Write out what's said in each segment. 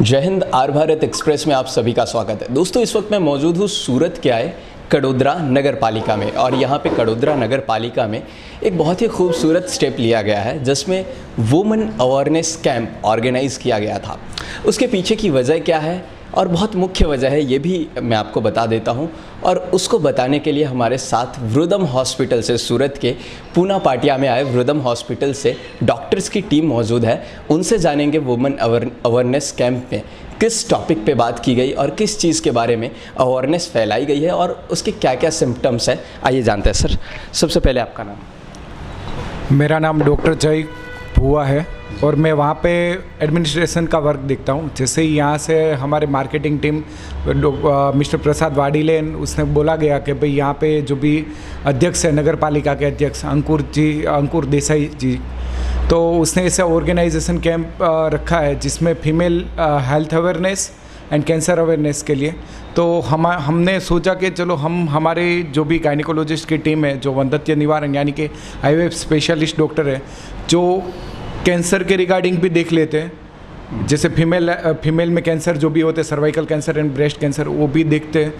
जय Hind. Are Bharat express में आप सभी का स्वागत है। दोस्तों, इस वक्त मैं मौजूद हूँ सूरत के आए कड़ोदरा नगर पालिका में, और यहाँ पे कड़ोदरा नगर पालिका में एक बहुत ही खूबसूरत स्टेप लिया गया है जिसमें वुमेन अवेयरनेस कैंप ऑर्गेनाइज़ किया गया था। उसके पीछे की वजह क्या है और बहुत मुख्य वजह है ये भी मैं आपको बता देता हूँ, और उसको बताने के लिए हमारे साथ वृद्धम हॉस्पिटल से, सूरत के पूना पाटिया में आए वृद्धम हॉस्पिटल से डॉक्टर्स की टीम मौजूद है। उनसे जानेंगे वुमेन अवेयरनेस कैंप में किस टॉपिक पे बात की गई और किस चीज़ के बारे में अवेयरनेस फैलाई गई है और उसके क्या क्या सिम्टम्स है। आइए जानते हैं। सर, सबसे पहले आपका नाम? मेरा नाम डॉक्टर जय भुआ है और मैं वहाँ पे एडमिनिस्ट्रेशन का वर्क देखता हूँ। जैसे ही यहाँ से हमारे मार्केटिंग टीम मिस्टर प्रसाद वाडीले, उसने बोला गया कि भाई यहाँ पे जो भी अध्यक्ष है, नगर पालिका के अध्यक्ष अंकुर देसाई जी, तो उसने ऐसा ऑर्गेनाइजेशन कैंप रखा है जिसमें female health awareness and cancer awareness के लिए। तो हमने सोचा कि चलो हम हमारे जो भी गायनिकोलॉजिस्ट की टीम है, जो वंध्यत्व निवारण यानी कि IVF स्पेशलिस्ट डॉक्टर है, जो कैंसर के रिगार्डिंग भी देख लेते हैं, जैसे फीमेल में कैंसर जो भी होते हैं, cervical cancer and breast cancer, वो भी देखते हैं।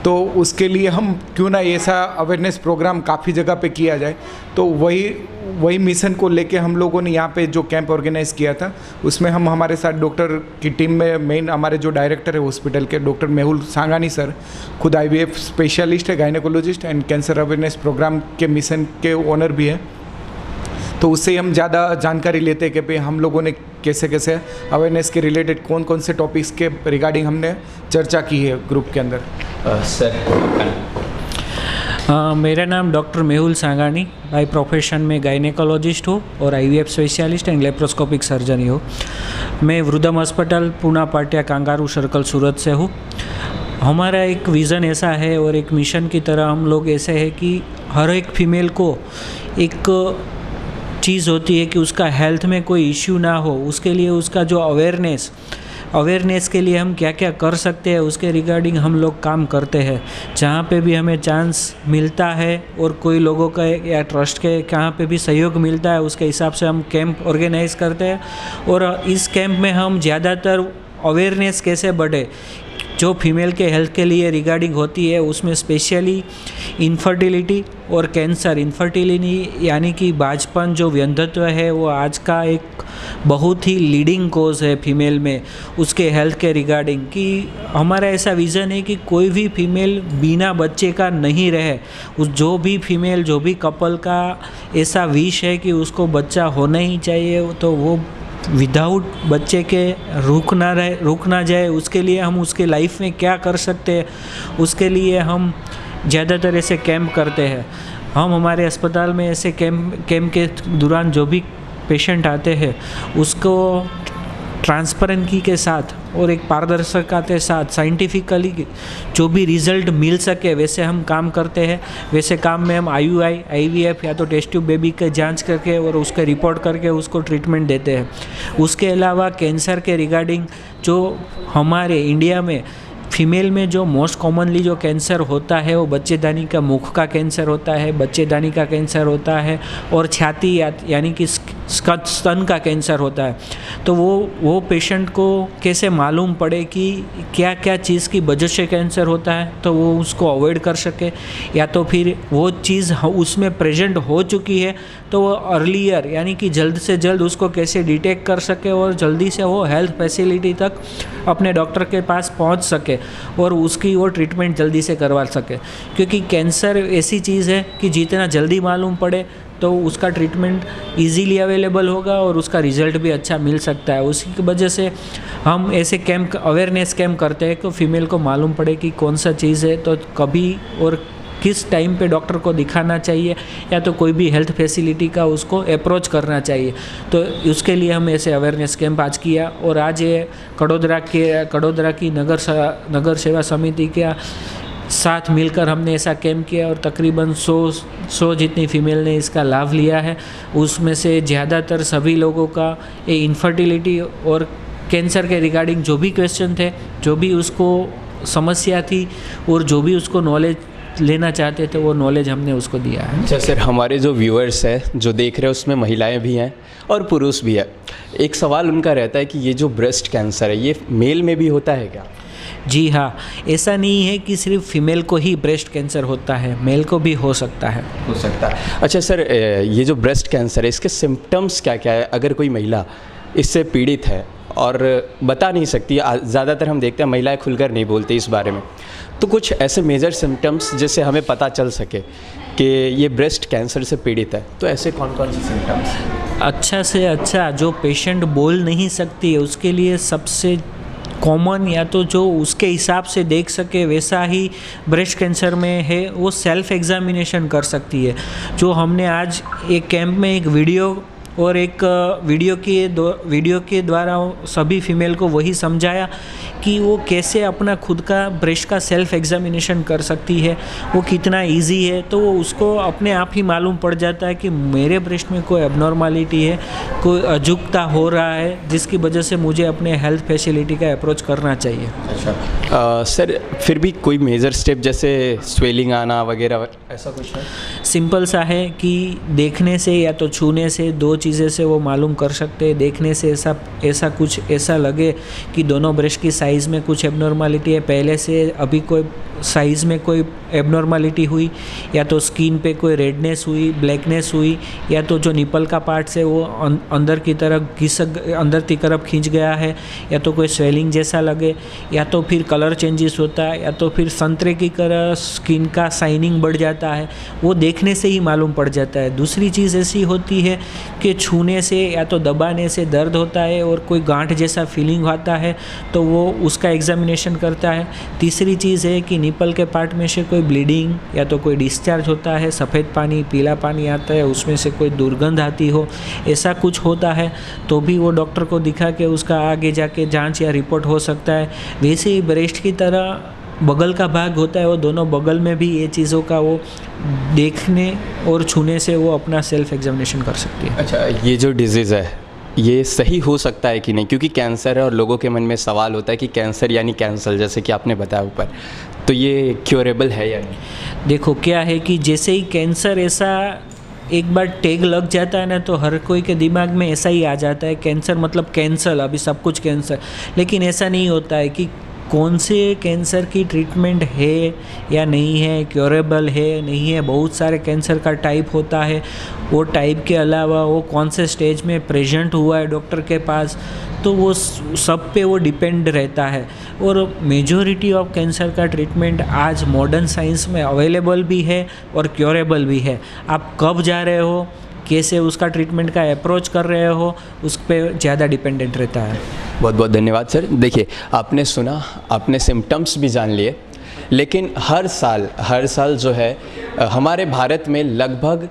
तो उसके लिए हम क्यों ना ऐसा अवेयरनेस प्रोग्राम काफ़ी जगह पे किया जाए। तो वही मिशन को लेके हम लोगों ने यहाँ पे जो कैंप ऑर्गेनाइज़ किया था, उसमें हम हमारे साथ डॉक्टर की टीम में मेन हमारे जो डायरेक्टर है हॉस्पिटल के, डॉक्टर मेहुल सांगानी सर, खुद IVF स्पेशलिस्ट है, gynaecologist and cancer awareness programme के मिशन के ओनर भी है। तो उससे हम ज़्यादा जानकारी लेते हैं कि भाई हम लोगों ने कैसे कैसे अवेयरनेस के रिलेटेड कौन कौन से टॉपिक्स के रिगार्डिंग हमने चर्चा की है ग्रुप के अंदर। सर, मेरा नाम डॉक्टर मेहुल सांगानी, बाय प्रोफेशन में गायनेकोलॉजिस्ट हूँ और IVF specialist and laparoscopic surgeon हूँ। मैं वृद्धम हॉस्पिटल पूना पाटिया कांगारू सर्कल सूरत से हूँ। हमारा एक विज़न ऐसा है और एक मिशन की तरह हम लोग ऐसे है कि हर एक फीमेल को एक चीज़ होती है कि उसका हेल्थ में कोई इश्यू ना हो, उसके लिए उसका जो अवेयरनेस के लिए हम क्या क्या कर सकते हैं उसके रिगार्डिंग हम लोग काम करते हैं। जहाँ पे भी हमें चांस मिलता है और कोई लोगों का या ट्रस्ट के कहाँ पे भी सहयोग मिलता है, उसके हिसाब से हम कैंप ऑर्गेनाइज़ करते हैं। और इस कैंप में हम ज़्यादातर अवेयरनेस कैसे बढ़े जो फीमेल के हेल्थ के लिए रिगार्डिंग होती है, उसमें स्पेशली इनफर्टिलिटी और कैंसर। इनफर्टिलिटी यानी कि बाझपन जो वंध्यत्व है, वो आज का एक बहुत ही लीडिंग कोज है फीमेल में, उसके हेल्थ के रिगार्डिंग। कि हमारा ऐसा विज़न है कि कोई भी फीमेल बिना बच्चे का नहीं रहे। उस जो भी फीमेल, जो भी कपल का ऐसा विश है कि उसको बच्चा होना ही चाहिए, तो वो विदाउट बच्चे के रुक ना जाए। उसके लिए हम उसके लाइफ में क्या कर सकते हैं, उसके लिए हम ज़्यादातर ऐसे कैंप करते हैं। हम हमारे अस्पताल में ऐसे कैंप के दौरान जो भी पेशेंट आते हैं उसको ट्रांसपेरेंसी के साथ और एक पारदर्शिता के साथ साइंटिफिकली जो भी रिज़ल्ट मिल सके वैसे हम काम करते हैं। वैसे काम में हम IUI, IVF या तो टेस्ट ट्यूब बेबी के जांच करके और उसके रिपोर्ट करके उसको ट्रीटमेंट देते हैं। उसके अलावा कैंसर के रिगार्डिंग जो हमारे इंडिया में फीमेल में जो मोस्ट कॉमनली जो कैंसर होता है वो बच्चेदानी का मुख का कैंसर होता है, बच्चेदानी का कैंसर होता है और छाती यानी कि स्तन का कैंसर होता है। तो वो पेशेंट को कैसे मालूम पड़े कि क्या क्या चीज़ की वजह से कैंसर होता है, तो वो उसको अवॉइड कर सके, या तो फिर वो चीज़ उसमें प्रेजेंट हो चुकी है तो वो अर्लियर यानी कि जल्द से जल्द उसको कैसे डिटेक्ट कर सके और जल्दी से वो हेल्थ फैसिलिटी तक अपने डॉक्टर के पास पहुंच सके और उसकी वो ट्रीटमेंट जल्दी से करवा सके। क्योंकि कैंसर ऐसी चीज़ है कि जितना जल्दी मालूम पड़े तो उसका ट्रीटमेंट इजीली अवेलेबल होगा और उसका रिज़ल्ट भी अच्छा मिल सकता है। उसी की वजह से हम ऐसे कैंप, अवेयरनेस कैंप करते हैं कि फीमेल को मालूम पड़े कि कौन सा चीज़ है, तो कभी और किस टाइम पे डॉक्टर को दिखाना चाहिए या तो कोई भी हेल्थ फैसिलिटी का उसको अप्रोच करना चाहिए। तो उसके लिए हम ऐसे अवेयरनेस कैंप आज किया और आज ये कड़ोदरा की नगर सेवा समिति के साथ मिलकर हमने ऐसा कैंप किया और तकरीबन 100 जितनी फीमेल ने इसका लाभ लिया है। उसमें से ज़्यादातर सभी लोगों का ये इनफर्टिलिटी और कैंसर के रिगार्डिंग जो भी क्वेश्चन थे, जो भी उसको समस्या थी और जो भी उसको नॉलेज लेना चाहते थे वो नॉलेज हमने उसको दिया है। अच्छा सर, हमारे जो व्यूअर्स हैं जो देख रहे हैं उसमें महिलाएं भी हैं और पुरुष भी है। एक सवाल उनका रहता है कि ये जो ब्रेस्ट कैंसर है ये मेल में भी होता है क्या? जी हाँ, ऐसा नहीं है कि सिर्फ फीमेल को ही ब्रेस्ट कैंसर होता है, मेल को भी हो सकता है। हो सकता है। अच्छा सर, ये जो ब्रेस्ट कैंसर है इसके सिम्टम्स क्या क्या है? अगर कोई महिला इससे पीड़ित है और बता नहीं सकती, ज़्यादातर हम देखते हैं महिलाएं खुलकर नहीं बोलती इस बारे में, तो कुछ ऐसे मेजर सिम्टम्स जिससे हमें पता चल सके कि ये ब्रेस्ट कैंसर से पीड़ित है, तो ऐसे कौन कौन से सिम्टम्स? अच्छा से अच्छा जो पेशेंट बोल नहीं सकती है उसके लिए सबसे कॉमन या तो जो उसके हिसाब से देख सके वैसा ही ब्रेस्ट कैंसर में है, वो सेल्फ एग्जामिनेशन कर सकती है। जो हमने आज एक कैंप में एक वीडियो और एक वीडियो के द्वारा सभी फीमेल को वही समझाया कि वो कैसे अपना खुद का ब्रेस्ट का सेल्फ एग्जामिनेशन कर सकती है, वो कितना इजी है। तो वो उसको अपने आप ही मालूम पड़ जाता है कि मेरे ब्रेस्ट में कोई एबनॉर्मलिटी है, कोई अजुकता हो रहा है, जिसकी वजह से मुझे अपने हेल्थ फैसिलिटी का अप्रोच करना चाहिए। अच्छा सर, फिर भी कोई मेजर स्टेप जैसे स्वेलिंग आना वगैरह ऐसा कुछ है? सिंपल सा है कि देखने से या तो छूने से, दो चीज़ें से वो मालूम कर सकते हैं। देखने से ऐसा लगे कि दोनों ब्रेस्ट की साइज़ में कुछ एबनॉर्मलिटी है, पहले से अभी कोई साइज़ में कोई एबनॉर्मलिटी हुई, या तो स्किन पे कोई रेडनेस हुई, ब्लैकनेस हुई, या तो जो निपल का पार्ट है वो अंदर की तरफ खींच गया है, या तो कोई स्वेलिंग जैसा लगे, या तो फिर कलर चेंजेस होता है, या तो फिर संतरे की तरह स्किन का शाइनिंग बढ़ जाता है, वो देखने से ही मालूम पड़ जाता है। दूसरी चीज़ ऐसी होती है कि छूने से या तो दबाने से दर्द होता है और कोई गांठ जैसा फीलिंग आता है, तो वो उसका एग्जामिनेशन करता है। तीसरी चीज़ है कि निपल के पार्ट में से कोई ब्लीडिंग या तो कोई डिस्चार्ज होता है, सफ़ेद पानी पीला पानी आता है, उसमें से कोई दुर्गंध आती हो, ऐसा कुछ होता है तो भी वो डॉक्टर को दिखा के उसका आगे जाके जांच या रिपोर्ट हो सकता है। वैसे ही ब्रेस्ट की तरह बगल का भाग होता है, वो दोनों बगल में भी ये चीज़ों का वो देखने और छूने से वो अपना सेल्फ एग्जामिनेशन कर सकती है। अच्छा, ये जो डिजीज़ है ये सही हो सकता है कि नहीं? क्योंकि कैंसर है और लोगों के मन में सवाल होता है कि कैंसर यानी कैंसर, जैसे कि आपने बताया ऊपर, तो ये क्योरेबल है या नहीं? देखो क्या है कि जैसे ही कैंसर ऐसा एक बार टैग लग जाता है ना, तो हर कोई के दिमाग में ऐसा ही आ जाता है कैंसर मतलब कैंसर, अभी सब कुछ कैंसर। लेकिन ऐसा नहीं होता है कि कौन से कैंसर की ट्रीटमेंट है या नहीं है, क्योरेबल है नहीं है। बहुत सारे कैंसर का टाइप होता है, वो टाइप के अलावा वो कौन से स्टेज में प्रेजेंट हुआ है डॉक्टर के पास, तो वो सब पे वो डिपेंड रहता है। और मेजॉरिटी ऑफ कैंसर का ट्रीटमेंट आज मॉडर्न साइंस में अवेलेबल भी है और क्योरेबल भी है। आप कब जा रहे हो, कैसे उसका ट्रीटमेंट का अप्रोच कर रहे हो, उस पर ज़्यादा डिपेंडेंट रहता है। बहुत बहुत धन्यवाद सर। देखिए, आपने सुना, आपने सिम्टम्स भी जान लिए, लेकिन हर साल जो है हमारे भारत में लगभग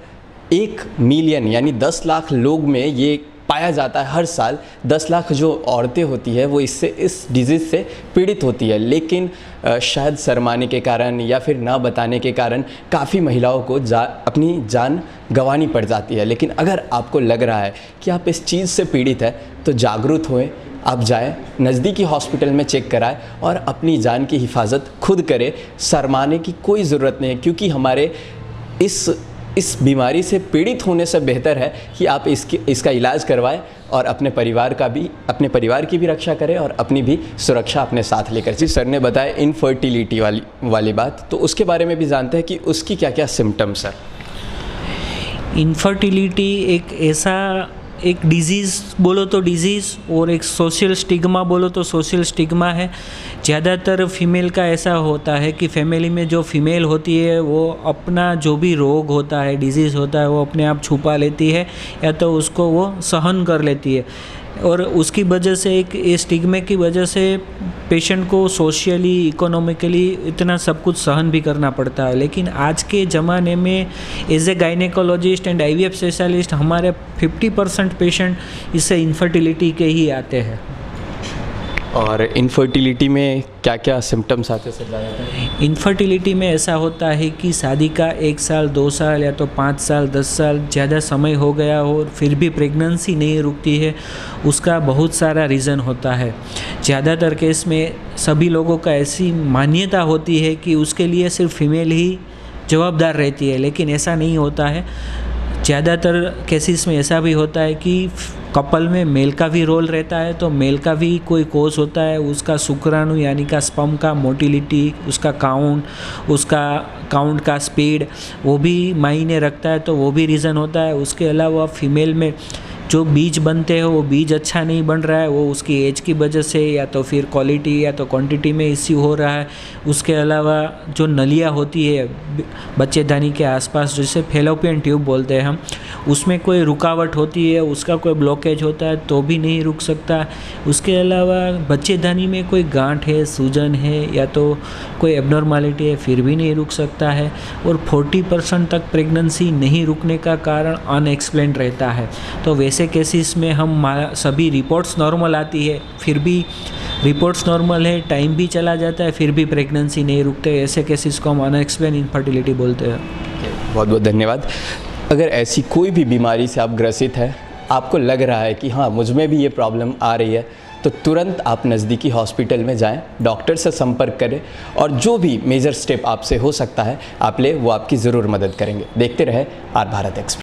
1 मिलियन यानी 10 लाख लोग में ये पाया जाता है। हर साल 10 लाख जो औरतें होती है वो इस डिजीज़ से पीड़ित होती है, लेकिन शायद शर्माने के कारण या फिर ना बताने के कारण काफ़ी महिलाओं को अपनी जान गंवानी पड़ जाती है। लेकिन अगर आपको लग रहा है कि आप इस चीज़ से पीड़ित है तो जागरूक होएं, आप जाएं, नज़दीकी हॉस्पिटल में चेक कराएं और अपनी जान की हिफाजत खुद करें। शर्माने की कोई ज़रूरत नहीं है, क्योंकि हमारे इस बीमारी से पीड़ित होने से बेहतर है कि आप इसका इलाज करवाएं और अपने परिवार की भी रक्षा करें और अपनी भी सुरक्षा अपने साथ लेकर। जी, सर ने बताया इनफर्टिलिटी वाली बात, तो उसके बारे में भी जानते हैं कि उसकी क्या क्या सिम्टम्स है। इनफर्टिलिटी एक डिज़ीज़ बोलो तो डिज़ीज़ और एक सोशल स्टिग्मा बोलो तो सोशल स्टिग्मा है। ज़्यादातर फीमेल का ऐसा होता है कि फैमिली में जो फीमेल होती है वो अपना जो भी रोग होता है, डिज़ीज़ होता है, वो अपने आप छुपा लेती है या तो उसको वो सहन कर लेती है। और उसकी वजह से एक स्टिग्मे की वजह से पेशेंट को सोशली, इकोनॉमिकली इतना सब कुछ सहन भी करना पड़ता है। लेकिन आज के ज़माने में as a gynaecologist and IVF specialist हमारे 50% पेशेंट इससे इनफर्टिलिटी के ही आते हैं। और इनफर्टिलिटी में क्या क्या सिम्टम्स आते हैं सर ज़्यादातर? इनफर्टिलिटी में ऐसा होता है कि शादी का 1 साल 2 साल या तो 5 साल 10 साल ज़्यादा समय हो गया हो और फिर भी प्रेगनेंसी नहीं रुकती है, उसका बहुत सारा रीज़न होता है। ज़्यादातर केस में सभी लोगों का ऐसी मान्यता होती है कि उसके लिए सिर्फ फीमेल ही जवाबदार रहती है, लेकिन ऐसा नहीं होता है। ज़्यादातर केसेस में ऐसा भी होता है कि कपल में मेल का भी रोल रहता है, तो मेल का भी कोई कोज होता है, उसका शुक्राणु यानी का स्पर्म का मोटिलिटी, उसका काउंट का स्पीड वो भी मायने रखता है, तो वो भी रीज़न होता है। उसके अलावा फीमेल में जो बीज बनते हैं वो बीज अच्छा नहीं बन रहा है, वो उसकी एज की वजह से या तो फिर क्वालिटी या तो क्वांटिटी में इश्यू हो रहा है। उसके अलावा जो नलियाँ होती है बच्चेदानी के आसपास, जिसे फेलोपियन ट्यूब बोलते हैं हम, उसमें कोई रुकावट होती है, उसका कोई ब्लॉकेज होता है तो भी नहीं रुक सकता। उसके अलावा बच्चेदानी में कोई गांठ है, सूजन है या तो कोई एबनॉर्मलिटी है, फिर भी नहीं रुक सकता है। और 40% तक प्रेगनेंसी नहीं रुकने का कारण अनएक्सप्लेन्ड रहता है। तो वैसे केसेस में हम सभी रिपोर्ट्स नॉर्मल आती है, फिर भी रिपोर्ट्स नॉर्मल है, टाइम भी चला जाता है, फिर भी प्रेगनेंसी नहीं रुकते। ऐसे केसेस को हम अनएक्सप्लेन इनफर्टिलिटी बोलते हैं। बहुत बहुत धन्यवाद। अगर ऐसी कोई भी बीमारी से आप ग्रसित हैं, आपको लग रहा है कि हाँ मुझ में भी ये प्रॉब्लम आ रही है, तो तुरंत आप नज़दीकी हॉस्पिटल में जाएं, डॉक्टर से संपर्क करें और जो भी मेजर स्टेप आपसे हो सकता है आप ले, वो आपकी ज़रूर मदद करेंगे। देखते रहे आर भारत एक्सप्रेस।